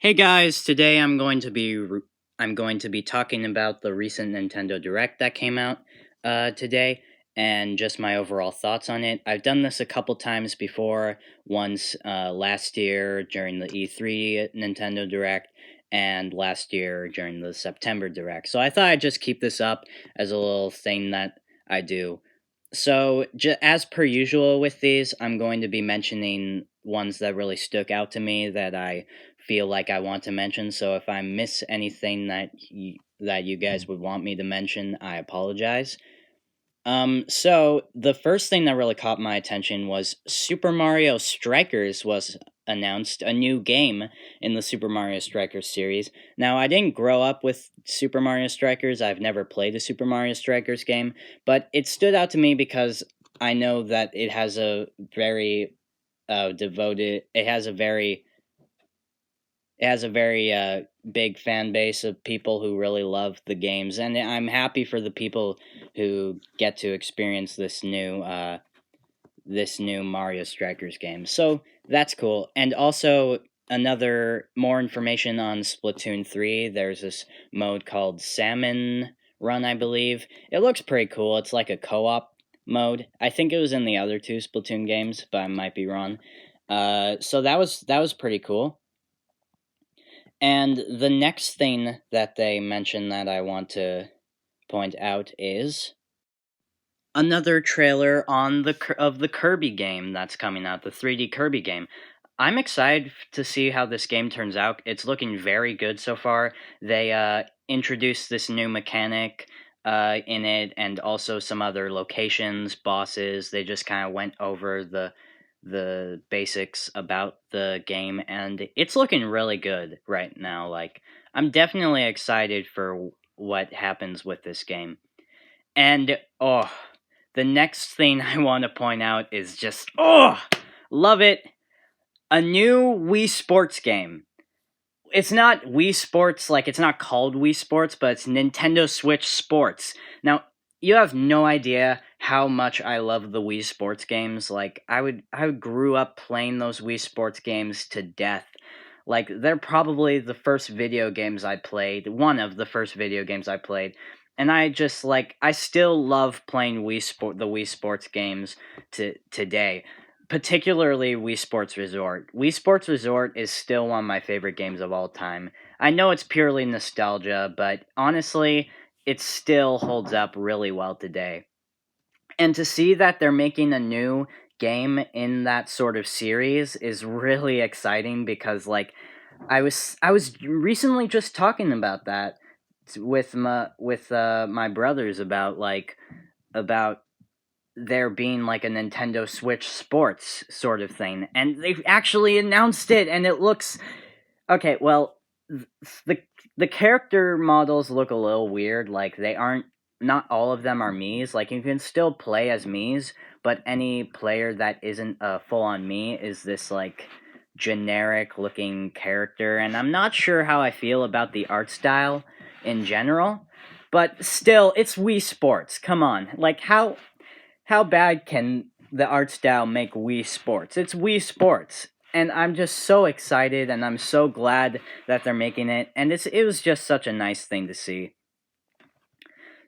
Hey guys, today I'm going to be talking about the recent Nintendo Direct that came out today and just my overall thoughts on it. I've done this a couple times before, once last year during the E3 Nintendo Direct and last year during the September Direct. So I thought I'd just keep this up as a little thing that I do. So, as per usual with these, I'm going to be mentioning ones that really stuck out to me that I feel like I want to mention. So, if I miss anything that you guys would want me to mention, I apologize. So the first thing that really caught my attention was Super Mario Strikers was announced, a new game in the Super Mario Strikers series. Now, I didn't grow up with Super Mario Strikers. I've never played a Super Mario Strikers game, but it stood out to me because I know that it has a very devoted it has a very big fan base of people who really love the games, and I'm happy for the people who get to experience this new Mario Strikers game. So that's cool. And also another more information on Splatoon 3. There's this mode called Salmon Run, I believe. It looks pretty cool. It's like a co-op mode. I think it was in the other two Splatoon games, but I might be wrong. So that was pretty cool. And the next thing that they mentioned that I want to point out is another trailer on the Kirby game that's coming out, the 3D Kirby game. I'm excited to see how this game turns out. It's looking very good so far. They introduced this new mechanic in it, and also some other locations, bosses. They just kind of went over the basics about the game, and it's looking really good right now. Like, I'm definitely excited for what happens with this game. And the next thing I want to point out is just love it, a new Wii Sports game. It's not Wii Sports, like, it's not called Wii Sports, but it's Nintendo Switch Sports. Now, you have no idea how much I love the Wii Sports games. Like, I grew up playing those Wii Sports games to death. Like, they're probably the first video games I played, one of the first video games I played. And I still love playing the Wii Sports games today, particularly Wii Sports Resort. Wii Sports Resort is still one of my favorite games of all time. I know it's purely nostalgia, but honestly, it still holds up really well today. And to see that they're making a new game in that sort of series is really exciting, because like I was recently just talking about that with my brothers about there being like a Nintendo Switch Sports sort of thing, and they've actually announced it, and it looks okay. Well, the the character models look a little weird. Like, they aren't, not all of them are Mii's. Like, you can still play as Mii's, but any player that isn't a full on Mii is this like generic looking character, and I'm not sure how I feel about the art style in general. But still, it's Wii Sports. Come on, like, how bad can the art style make Wii Sports? It's Wii Sports. And I'm just so excited, and I'm so glad that they're making it, and it was just such a nice thing to see.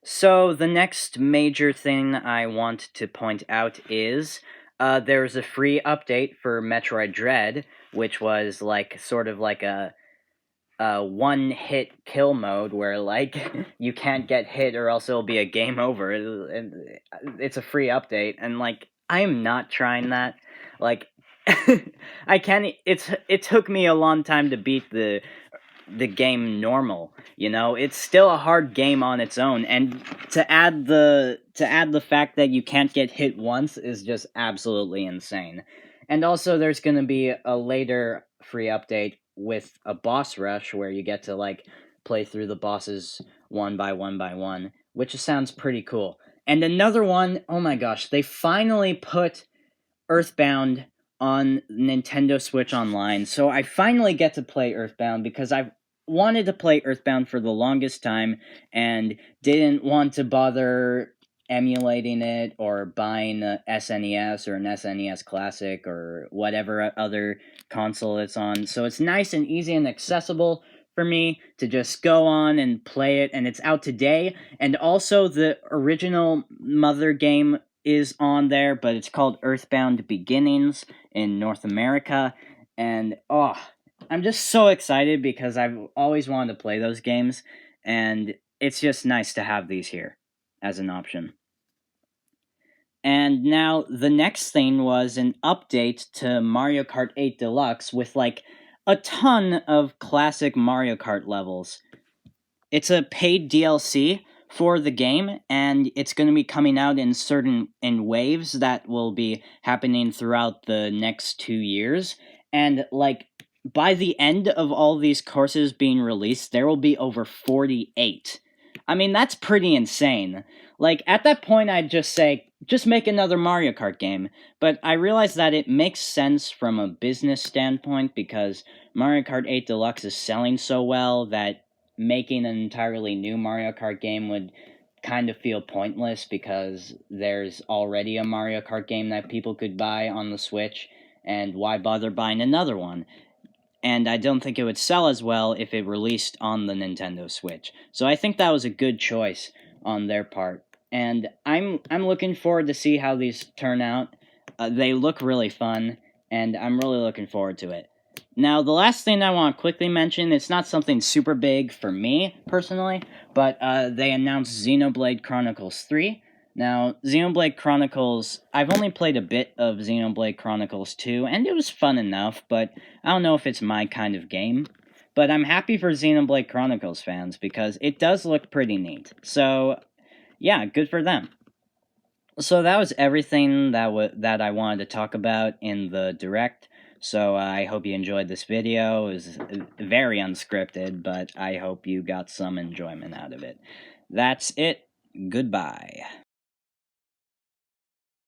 So the next major thing I want to point out is there's a free update for Metroid Dread, which was like sort of like a one-hit kill mode where, like, you can't get hit or else it'll be a game over. It's a free update, and like, I am not trying that. Like, I can't. It took me a long time to beat the game normal. You know, it's still a hard game on its own, and to add the fact that you can't get hit once is just absolutely insane. And also, there's going to be a later free update with a boss rush where you get to like play through the bosses one by one by one, which sounds pretty cool. And another one, oh my gosh, they finally put Earthbound on Nintendo Switch Online. So I finally get to play Earthbound, because I've wanted to play Earthbound for the longest time and didn't want to bother emulating it or buying a SNES or an SNES Classic or whatever other console it's on. So it's nice and easy and accessible for me to just go on and play it, and it's out today. And also, the original Mother game is on there, but it's called Earthbound Beginnings in North America. And oh, I'm just so excited because I've always wanted to play those games, and it's just nice to have these here as an option. And now the next thing was an update to Mario Kart 8 Deluxe with like a ton of classic Mario Kart levels. It's a paid DLC for the game, and it's going to be coming out in waves that will be happening throughout the next 2 years. And like by the end of all these courses being released, there will be over 48. I mean, that's pretty insane. Like at that point, I'd just say, just make another Mario Kart game. But I realize that it makes sense from a business standpoint because Mario Kart 8 Deluxe is selling so well that making an entirely new Mario Kart game would kind of feel pointless because there's already a Mario Kart game that people could buy on the Switch, and why bother buying another one? And I don't think it would sell as well if it released on the Nintendo Switch. So I think that was a good choice on their part. And I'm looking forward to see how these turn out. They look really fun, and I'm really looking forward to it. Now, the last thing I want to quickly mention, it's not something super big for me, personally, but they announced Xenoblade Chronicles 3. Now, Xenoblade Chronicles, I've only played a bit of Xenoblade Chronicles 2, and it was fun enough, but I don't know if it's my kind of game. But I'm happy for Xenoblade Chronicles fans, because it does look pretty neat. So, yeah, good for them. So that was everything that I wanted to talk about in the direct. So I hope you enjoyed this video. It was very unscripted, but I hope you got some enjoyment out of it. That's it. Goodbye.